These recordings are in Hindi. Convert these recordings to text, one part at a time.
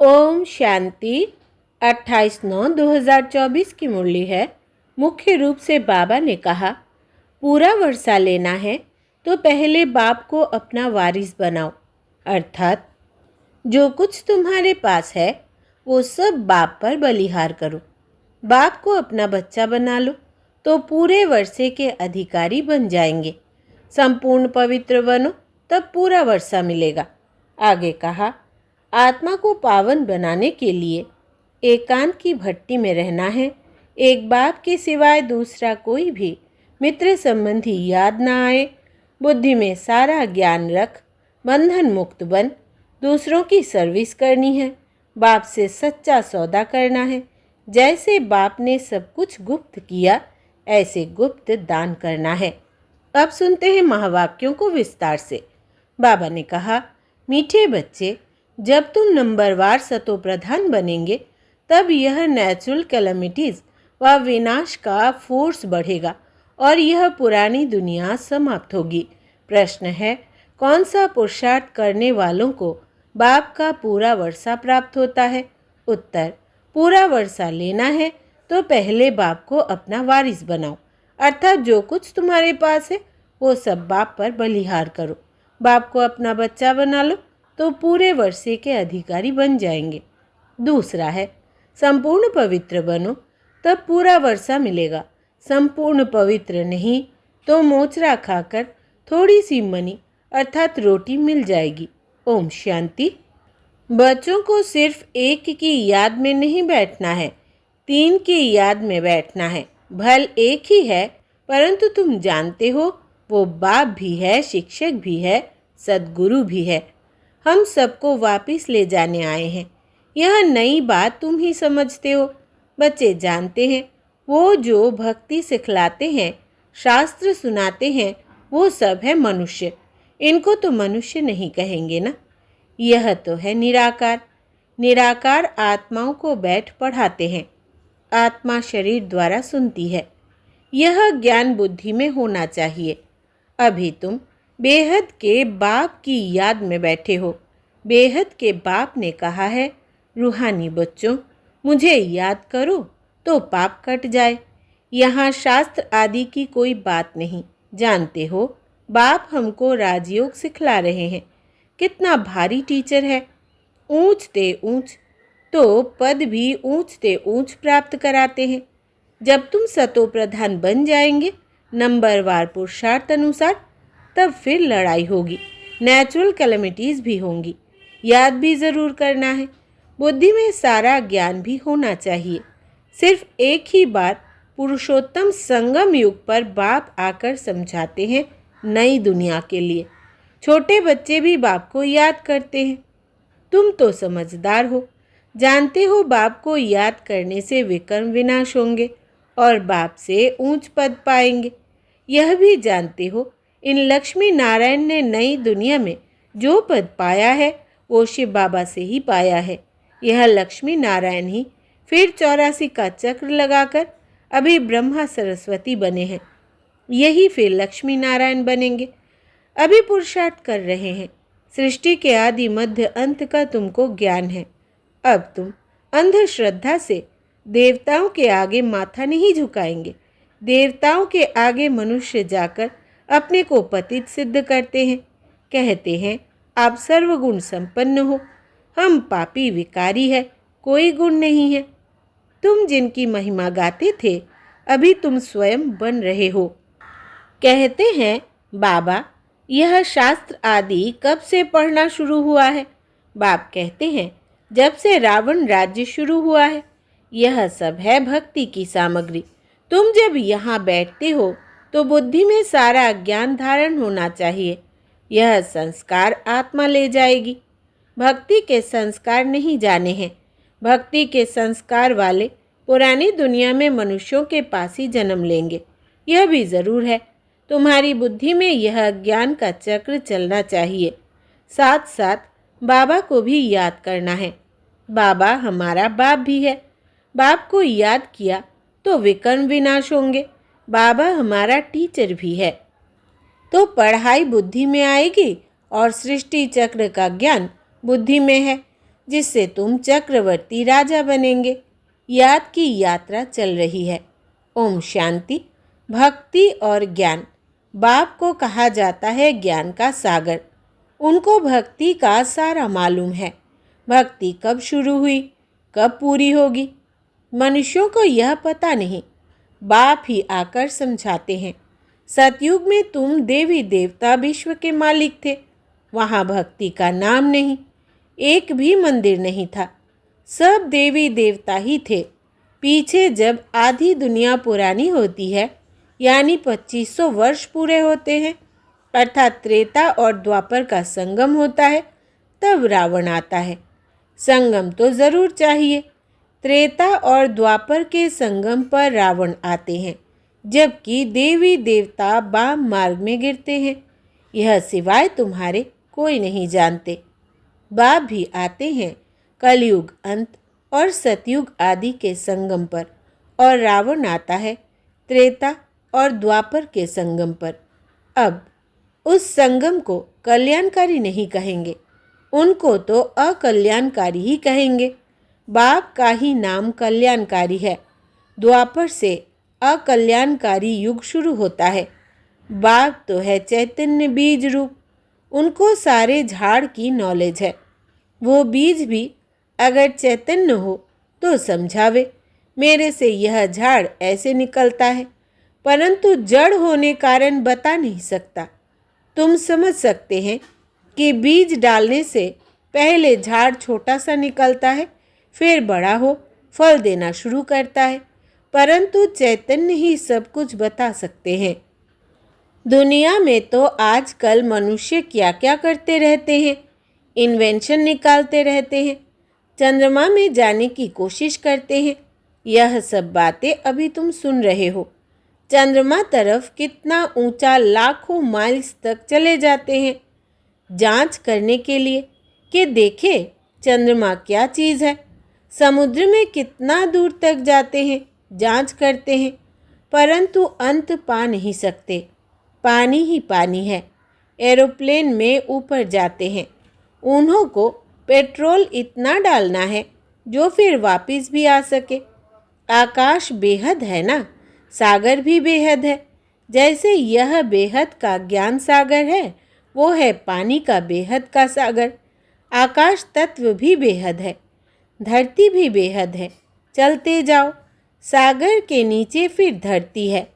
ओम शांति। 28/9/2024 की मुरली है। मुख्य रूप से बाबा ने कहा, पूरा वर्षा लेना है तो पहले बाप को अपना वारिस बनाओ, अर्थात जो कुछ तुम्हारे पास है वो सब बाप पर बलिहार करो। बाप को अपना बच्चा बना लो तो पूरे वर्षे के अधिकारी बन जाएंगे। संपूर्ण पवित्र बनो तब पूरा वर्षा मिलेगा। आगे कहा, आत्मा को पावन बनाने के लिए एकांत की भट्टी में रहना है। एक बाप के सिवाय दूसरा कोई भी मित्र संबंधी याद ना आए। बुद्धि में सारा ज्ञान रख, बंधन मुक्त बन। दूसरों की सर्विस करनी है, बाप से सच्चा सौदा करना है। जैसे बाप ने सब कुछ गुप्त किया, ऐसे गुप्त दान करना है। अब सुनते हैं महावाक्यों को विस्तार से। बाबा ने कहा, मीठे बच्चे, जब तुम नंबरवार सतो प्रधान बनेंगे तब यह नेचुरल कैलेमिटीज़ व विनाश का फोर्स बढ़ेगा और यह पुरानी दुनिया समाप्त होगी। प्रश्न है, कौन सा पुरुषार्थ करने वालों को बाप का पूरा वर्षा प्राप्त होता है? उत्तर, पूरा वर्षा लेना है तो पहले बाप को अपना वारिस बनाओ, अर्थात जो कुछ तुम्हारे पास है वो सब बाप पर बलिहार करो। बाप को अपना बच्चा बना लो तो पूरे वर्षे के अधिकारी बन जाएंगे। दूसरा है, संपूर्ण पवित्र बनो तब पूरा वर्षा मिलेगा। संपूर्ण पवित्र नहीं तो मोचरा खाकर थोड़ी सी मनी अर्थात रोटी मिल जाएगी। ओम शांति। बच्चों को सिर्फ एक की याद में नहीं बैठना है, 3 की याद में बैठना है। भल एक ही है, परंतु तुम जानते हो वो बाप भी है, शिक्षक भी है, सद्गुरु भी है। हम सबको वापिस ले जाने आए हैं। यह नई बात तुम ही समझते हो। बच्चे जानते हैं वो जो भक्ति सिखलाते हैं, शास्त्र सुनाते हैं, वो सब है मनुष्य। इनको तो मनुष्य नहीं कहेंगे ना। यह तो है निराकार। निराकार आत्माओं को बैठ पढ़ाते हैं। आत्मा शरीर द्वारा सुनती है। यह ज्ञान बुद्धि में होना चाहिए। अभी तुम बेहद के बाप की याद में बैठे हो। बेहद के बाप ने कहा है, रूहानी बच्चों, मुझे याद करो तो पाप कट जाए। यहाँ शास्त्र आदि की कोई बात नहीं। जानते हो बाप हमको राजयोग सिखला रहे हैं। कितना भारी टीचर है। ऊंचते ऊंच तो पद भी ऊंचते ऊंच प्राप्त कराते हैं। जब तुम सतो प्रधान बन जाएंगे नंबरवार पुरुषार्थ अनुसार, तब फिर लड़ाई होगी, नेचुरल कैलेमिटीज़ भी होंगी। याद भी ज़रूर करना है। बुद्धि में सारा ज्ञान भी होना चाहिए। सिर्फ एक ही बार पुरुषोत्तम संगम युग पर बाप आकर समझाते हैं नई दुनिया के लिए। छोटे बच्चे भी बाप को याद करते हैं। तुम तो समझदार हो, जानते हो बाप को याद करने से विकर्म विनाश होंगे और बाप से ऊंच पद पाएंगे। यह भी जानते हो इन लक्ष्मी नारायण ने नई दुनिया में जो पद पाया है वो शिव बाबा से ही पाया है। यह लक्ष्मी नारायण ही फिर 84 का चक्र लगाकर अभी ब्रह्मा सरस्वती बने हैं। यही फिर लक्ष्मी नारायण बनेंगे। अभी पुरुषार्थ कर रहे हैं। सृष्टि के आदि मध्य अंत का तुमको ज्ञान है। अब तुम अंधश्रद्धा से देवताओं के आगे माथा नहीं झुकाएंगे। देवताओं के आगे मनुष्य जाकर अपने को पतित सिद्ध करते हैं। कहते हैं आप सर्वगुण संपन्न हो, हम पापी विकारी है, कोई गुण नहीं है। तुम जिनकी महिमा गाते थे अभी तुम स्वयं बन रहे हो। कहते हैं बाबा यह शास्त्र आदि कब से पढ़ना शुरू हुआ है? बाप कहते हैं जब से रावण राज्य शुरू हुआ है। यह सब है भक्ति की सामग्री। तुम जब यहाँ बैठते हो तो बुद्धि में सारा ज्ञान धारण होना चाहिए। यह संस्कार आत्मा ले जाएगी। भक्ति के संस्कार नहीं जाने हैं। भक्ति के संस्कार वाले पुरानी दुनिया में मनुष्यों के पास ही जन्म लेंगे। यह भी ज़रूर है तुम्हारी बुद्धि में यह ज्ञान का चक्र चलना चाहिए। साथ साथ बाबा को भी याद करना है। बाबा हमारा बाप भी है। बाप को याद किया तो विकर्म विनाश होंगे। बाबा हमारा टीचर भी है। तो पढ़ाई बुद्धि में आएगी और सृष्टि चक्र का ज्ञान बुद्धि में है। जिससे तुम चक्रवर्ती राजा बनेंगे। याद की यात्रा चल रही है। ओम शांति। भक्ति और ज्ञान। बाप को कहा जाता है ज्ञान का सागर। उनको भक्ति का सारा मालूम है। भक्ति कब शुरू हुई, कब पूरी होगी, मनुष्यों को यह पता नहीं। बाप ही आकर समझाते हैं। सतयुग में तुम देवी देवता विश्व के मालिक थे। वहाँ भक्ति का नाम नहीं, एक भी मंदिर नहीं था। सब देवी देवता ही थे। पीछे जब आधी दुनिया पुरानी होती है, यानी 2500 वर्ष पूरे होते हैं, अर्थात त्रेता और द्वापर का संगम होता है, तब रावण आता है। संगम तो ज़रूर चाहिए। त्रेता और द्वापर के संगम पर रावण आते हैं, जबकि देवी देवता वाम मार्ग में गिरते हैं। यह सिवाय तुम्हारे कोई नहीं जानते। बाप भी आते हैं कलयुग अंत और सतयुग आदि के संगम पर, और रावण आता है त्रेता और द्वापर के संगम पर। अब उस संगम को कल्याणकारी नहीं कहेंगे, उनको तो अकल्याणकारी ही कहेंगे। बाप का ही नाम कल्याणकारी है। द्वापर से अकल्याणकारी युग शुरू होता है। बाप तो है चैतन्य बीज रूप। उनको सारे झाड़ की नॉलेज है। वो बीज भी अगर चैतन्य हो तो समझावे, मेरे से यह झाड़ ऐसे निकलता है, परंतु जड़ होने कारण बता नहीं सकता। तुम समझ सकते हैं कि बीज डालने से पहले झाड़ छोटा सा निकलता है, फिर बड़ा हो फल देना शुरू करता है, परंतु चैतन्य ही सब कुछ बता सकते हैं। दुनिया में तो आजकल मनुष्य क्या क्या करते रहते हैं, इन्वेंशन निकालते रहते हैं, चंद्रमा में जाने की कोशिश करते हैं। यह सब बातें अभी तुम सुन रहे हो। चंद्रमा तरफ कितना ऊंचा लाखों माइल्स तक चले जाते हैं जांच करने के लिए कि देखे चंद्रमा क्या चीज़ है। समुद्र में कितना दूर तक जाते हैं, जांच करते हैं, परंतु अंत पा नहीं सकते। पानी ही पानी है। एरोप्लेन में ऊपर जाते हैं, उन्हों को पेट्रोल इतना डालना है जो फिर वापस भी आ सके। आकाश बेहद है ना, सागर भी बेहद है। जैसे यह बेहद का ज्ञान सागर है, वो है पानी का बेहद का सागर। आकाश तत्व भी बेहद है, धरती भी बेहद है। चलते जाओ, सागर के नीचे फिर धरती है।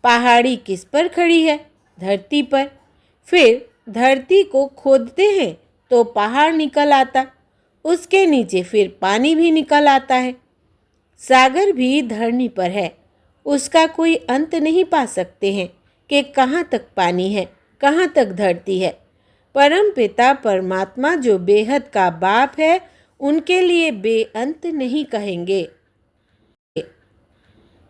पहाड़ी किस पर खड़ी है? धरती पर। फिर धरती को खोदते हैं तो पहाड़ निकल आता, उसके नीचे फिर पानी भी निकल आता है। सागर भी धरनी पर है, उसका कोई अंत नहीं पा सकते हैं कि कहाँ तक पानी है, कहाँ तक धरती है। परम पिता परमात्मा जो बेहद का बाप है, उनके लिए बेअंत नहीं कहेंगे।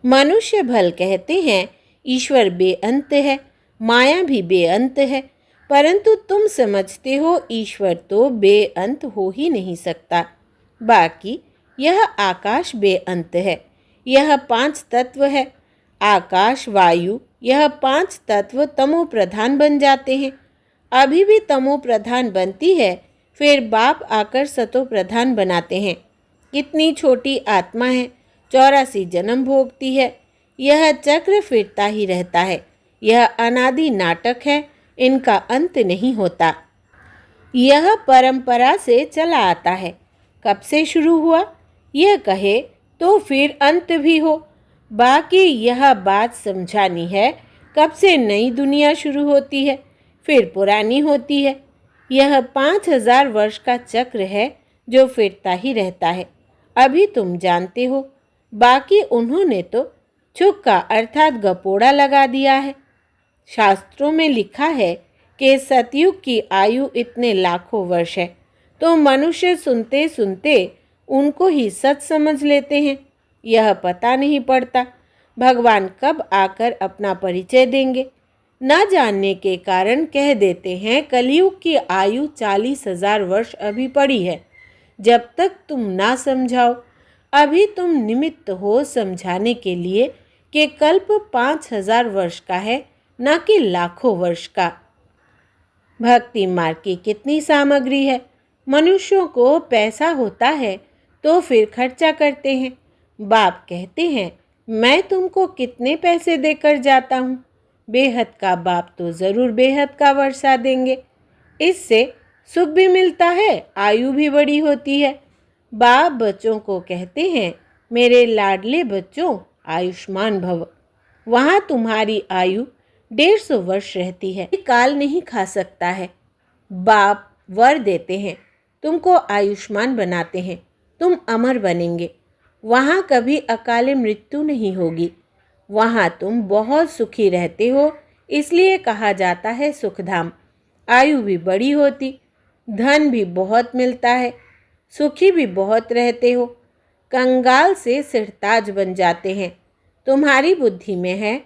मनुष्य भल कहते हैं ईश्वर बेअंत है, माया भी बेअंत है, परंतु तुम समझते हो ईश्वर तो बेअंत हो ही नहीं सकता। बाकी यह आकाश बेअंत है। यह 5 तत्व है, आकाश वायु, यह 5 तत्व तमो प्रधान बन जाते हैं। अभी भी तमो प्रधान बनती है, फिर बाप आकर सतो प्रधान बनाते हैं। कितनी छोटी आत्मा है, 84 जन्म भोगती है। यह चक्र फिरता ही रहता है। यह अनादि नाटक है, इनका अंत नहीं होता। यह परंपरा से चला आता है। कब से शुरू हुआ यह कहे तो फिर अंत भी हो। बाकी यह बात समझानी है, कब से नई दुनिया शुरू होती है, फिर पुरानी होती है। यह 5000 वर्ष का चक्र है जो फिरता ही रहता है। अभी तुम जानते हो, बाकी उन्होंने तो छुक्का अर्थात गपोड़ा लगा दिया है। शास्त्रों में लिखा है कि सतयुग की आयु इतने लाखों वर्ष है, तो मनुष्य सुनते सुनते उनको ही सच समझ लेते हैं। यह पता नहीं पड़ता भगवान कब आकर अपना परिचय देंगे। न जानने के कारण कह देते हैं कलयुग की आयु 40,000 वर्ष अभी पड़ी है। जब तक तुम ना समझाओ, अभी तुम निमित्त हो समझाने के लिए कि कल्प 5000 वर्ष का है, न कि लाखों वर्ष का। भक्ति मार्ग की कितनी सामग्री है, मनुष्यों को पैसा होता है तो फिर खर्चा करते हैं। बाप कहते हैं, मैं तुमको कितने पैसे देकर जाता हूँ, बेहद का बाप तो ज़रूर बेहद का वर्षा देंगे। इससे सुख भी मिलता है, आयु भी बड़ी होती है। बाप बच्चों को कहते हैं, मेरे लाडले बच्चों, आयुष्मान भव। वहाँ तुम्हारी आयु 150 वर्ष रहती है, काल नहीं खा सकता है। बाप वर देते हैं, तुमको आयुष्मान बनाते हैं, तुम अमर बनेंगे। वहाँ कभी अकाले मृत्यु नहीं होगी। वहाँ तुम बहुत सुखी रहते हो, इसलिए कहा जाता है सुखधाम। आयु भी बड़ी होती, धन भी बहुत मिलता है, सुखी भी बहुत रहते हो। कंगाल से सिरताज बन जाते हैं। तुम्हारी बुद्धि में है।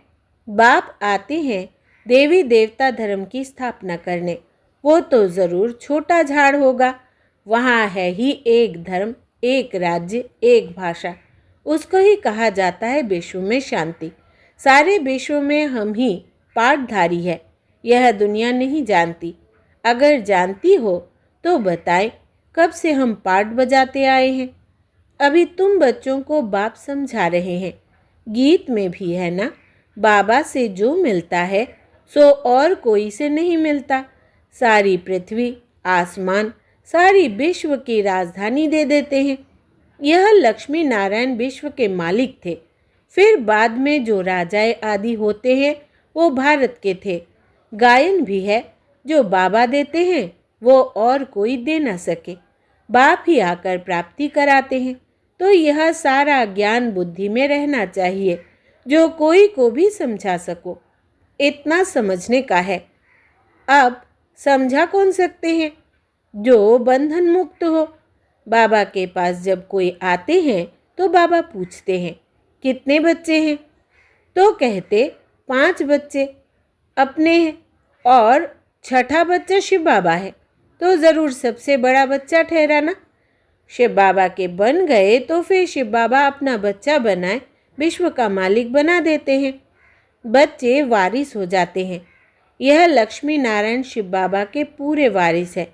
बाप आते हैं देवी देवता धर्म की स्थापना करने, वो तो ज़रूर छोटा झाड़ होगा। वहाँ है ही एक धर्म, एक राज्य, एक भाषा। उसको ही कहा जाता है विश्व में शांति। सारे विश्व में हम ही पाठधारी है, यह दुनिया नहीं जानती। अगर जानती हो तो बताएं, कब से हम पाठ बजाते आए हैं। अभी तुम बच्चों को बाप समझा रहे हैं। गीत में भी है ना, बाबा से जो मिलता है सो और कोई से नहीं मिलता। सारी पृथ्वी, आसमान, सारी विश्व की राजधानी दे देते हैं। यह लक्ष्मी नारायण विश्व के मालिक थे। फिर बाद में जो राजाए आदि होते हैं वो भारत के थे। गायन भी है, जो बाबा देते हैं वो और कोई दे न सके। बाप ही आकर प्राप्ति कराते हैं। तो यह सारा ज्ञान बुद्धि में रहना चाहिए, जो कोई को भी समझा सको। इतना समझने का है। अब समझा कौन सकते हैं? जो बंधन मुक्त हो। बाबा के पास जब कोई आते हैं तो बाबा पूछते हैं, कितने बच्चे हैं? तो कहते 5 बच्चे अपने हैं और छठा बच्चा शिव बाबा है, तो ज़रूर सबसे बड़ा बच्चा ठहरा ना। शिव बाबा के बन गए तो फिर शिव बाबा अपना बच्चा बनाए विश्व का मालिक बना देते हैं। बच्चे वारिस हो जाते हैं। यह लक्ष्मी नारायण शिव बाबा के पूरे वारिस है।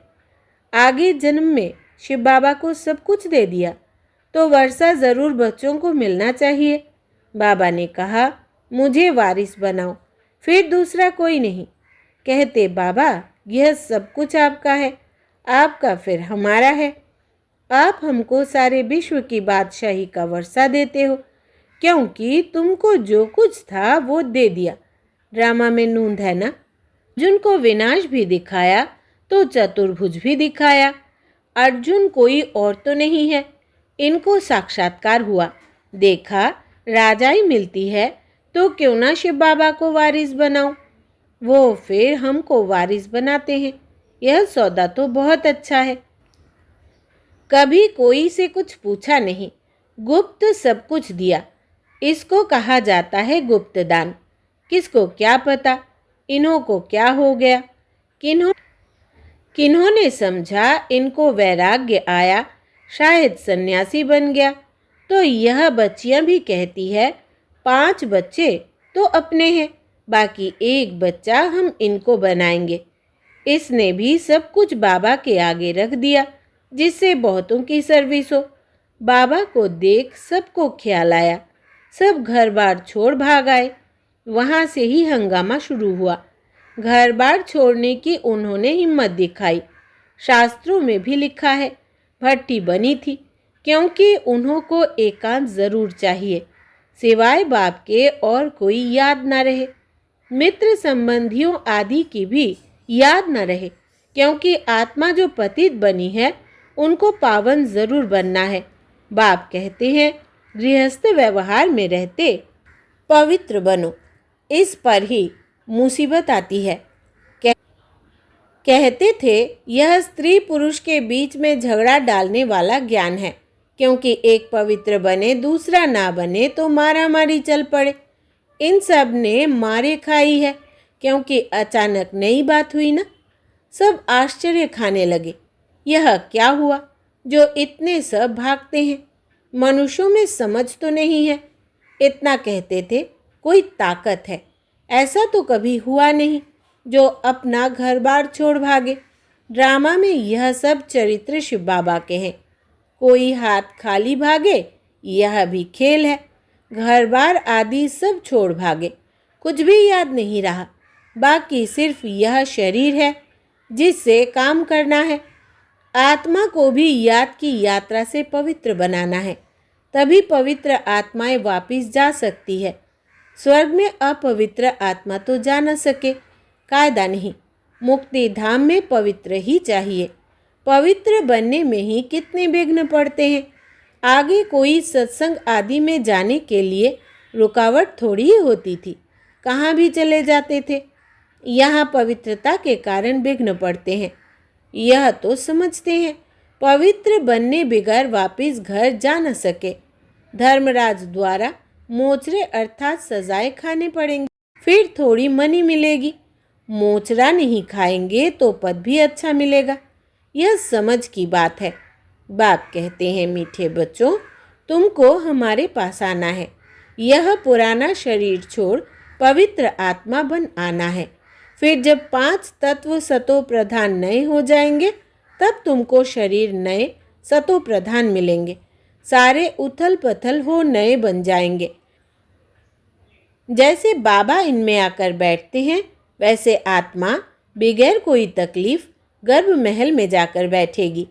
आगे जन्म में शिव बाबा को सब कुछ दे दिया तो वर्षा ज़रूर बच्चों को मिलना चाहिए। बाबा ने कहा, मुझे वारिस बनाओ, फिर दूसरा कोई नहीं। कहते, बाबा यह सब कुछ आपका है, आपका फिर हमारा है। आप हमको सारे विश्व की बादशाही का वर्षा देते हो, क्योंकि तुमको जो कुछ था वो दे दिया। ड्रामा में नूंद है ना, जिनको विनाश भी दिखाया तो चतुर्भुज भी दिखाया। अर्जुन कोई और तो नहीं है, इनको साक्षात्कार हुआ। देखा राजाई मिलती है तो क्यों ना शिव बाबा को वारिस बनाऊं। वो फिर हमको वारिस बनाते हैं। यह सौदा तो बहुत अच्छा है। कभी कोई से कुछ पूछा नहीं, गुप्त सब कुछ दिया। इसको कहा जाता है गुप्त दान। किसको क्या पता इन्हों को क्या हो गया, किन्होंने समझा इनको वैराग्य आया, शायद सन्यासी बन गया। तो यह बच्चियां भी कहती है, 5 बच्चे तो अपने हैं, बाकी एक बच्चा हम इनको बनाएंगे। इसने भी सब कुछ बाबा के आगे रख दिया, जिससे बहुतों की सर्विस हो। बाबा को देख सबको ख्याल आया, सब घर बार छोड़ भाग आए। वहाँ से ही हंगामा शुरू हुआ। घर बार छोड़ने की उन्होंने हिम्मत दिखाई। शास्त्रों में भी लिखा है, भट्टी बनी थी, क्योंकि उन्हों को एकांत जरूर चाहिए, सिवाय बाप के और कोई याद न रहे। मित्र संबंधियों आदि की भी याद न रहे, क्योंकि आत्मा जो पतित बनी है उनको पावन जरूर बनना है। बाप कहते हैं, गृहस्थ व्यवहार में रहते पवित्र बनो। इस पर ही मुसीबत आती है। कहते थे यह स्त्री पुरुष के बीच में झगड़ा डालने वाला ज्ञान है, क्योंकि एक पवित्र बने दूसरा ना बने तो मारा मारी चल पड़े। इन सब ने मारे खाई है, क्योंकि अचानक नई बात हुई ना। सब आश्चर्य खाने लगे, यह क्या हुआ जो इतने सब भागते हैं। मनुष्यों में समझ तो नहीं है। इतना कहते थे कोई ताकत है, ऐसा तो कभी हुआ नहीं जो अपना घर बार छोड़ भागे। ड्रामा में यह सब चरित्र शिव बाबा के हैं। कोई हाथ खाली भागे, यह भी खेल है। घर बार आदि सब छोड़ भागे, कुछ भी याद नहीं रहा। बाकी सिर्फ यह शरीर है जिससे काम करना है। आत्मा को भी याद की यात्रा से पवित्र बनाना है, तभी पवित्र आत्माएं वापिस जा सकती है। स्वर्ग में अपवित्र आत्मा तो जा न सके, कायदा नहीं। मुक्ति धाम में पवित्र ही चाहिए। पवित्र बनने में ही कितने विघ्न पड़ते हैं। आगे कोई सत्संग आदि में जाने के लिए रुकावट थोड़ी ही होती थी, कहाँ भी चले जाते थे। यहाँ पवित्रता के कारण विघ्न पड़ते हैं। यह तो समझते हैं पवित्र बनने बिगैर वापिस घर जा न सके। धर्मराज द्वारा मोचरे अर्थात सजाएं खाने पड़ेंगे, फिर थोड़ी मनी मिलेगी। मोचरा नहीं खाएंगे तो पद भी अच्छा मिलेगा। यह समझ की बात है। बाप कहते हैं, मीठे बच्चों, तुमको हमारे पास आना है। यह पुराना शरीर छोड़ पवित्र आत्मा बन आना है। फिर जब 5 तत्व सतो प्रधान नए हो जाएंगे, तब तुमको शरीर नए सतो प्रधान मिलेंगे। सारे उथल पथल हो नए बन जाएंगे। जैसे बाबा इनमें आकर बैठते हैं, वैसे आत्मा बिगैर कोई तकलीफ गर्भ महल में जाकर बैठेगी।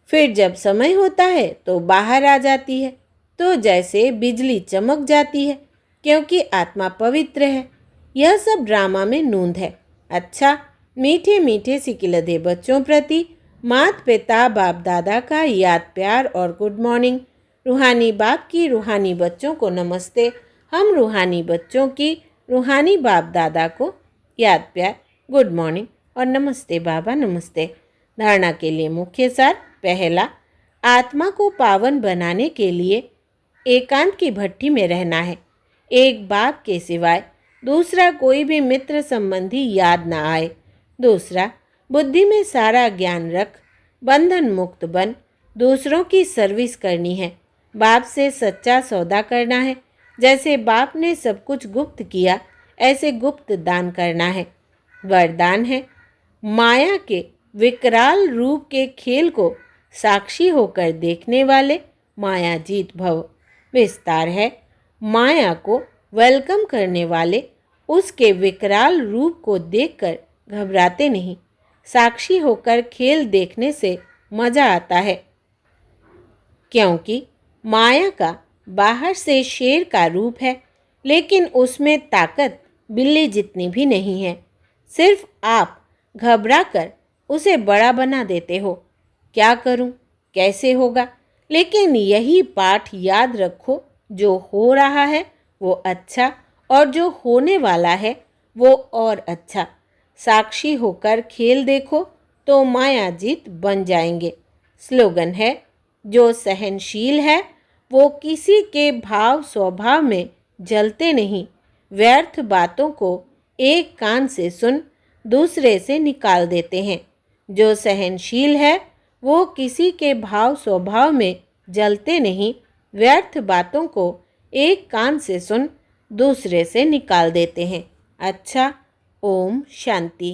फिर जब समय होता है तो बाहर आ जाती है, तो जैसे बिजली चमक जाती है, क्योंकि आत्मा पवित्र है। यह सब ड्रामा में नूंद है। अच्छा, मीठे मीठे सिकिलधे बच्चों प्रति माता पिता बाप दादा का याद प्यार और गुड मॉर्निंग। रूहानी बाप की रूहानी बच्चों को नमस्ते। हम रूहानी बच्चों की रूहानी बाप दादा को याद प्यार, गुड मॉर्निंग और नमस्ते बाबा, नमस्ते। धारणा के लिए मुख्य सार। पहला, आत्मा को पावन बनाने के लिए एकांत की भट्टी में रहना है, एक बाप के सिवाय दूसरा कोई भी मित्र संबंधी याद ना आए। दूसरा, बुद्धि में सारा ज्ञान रख बंधन मुक्त बन दूसरों की सर्विस करनी है। बाप से सच्चा सौदा करना है। जैसे बाप ने सब कुछ गुप्त किया, ऐसे गुप्त दान करना है। वरदान है, माया के विकराल रूप के खेल को साक्षी होकर देखने वाले मायाजीत भव। विस्तार है, माया को वेलकम करने वाले उसके विकराल रूप को देखकर घबराते नहीं। साक्षी होकर खेल देखने से मजा आता है, क्योंकि माया का बाहर से शेर का रूप है, लेकिन उसमें ताकत बिल्ली जितनी भी नहीं है। सिर्फ आप घबराकर उसे बड़ा बना देते हो। क्या करूं, कैसे होगा? लेकिन यही पाठ याद रखो, जो हो रहा है वो अच्छा और जो होने वाला है वो और अच्छा। साक्षी होकर खेल देखो तो मायाजीत बन जाएंगे। स्लोगन है, जो सहनशील है वो किसी के भाव स्वभाव में जलते नहीं। व्यर्थ बातों को एक कान से सुन दूसरे से निकाल देते हैं। जो सहनशील है वो किसी के भाव स्वभाव में जलते नहीं। व्यर्थ बातों को एक कान से सुन दूसरे से निकाल देते हैं। अच्छा, ओम शांति।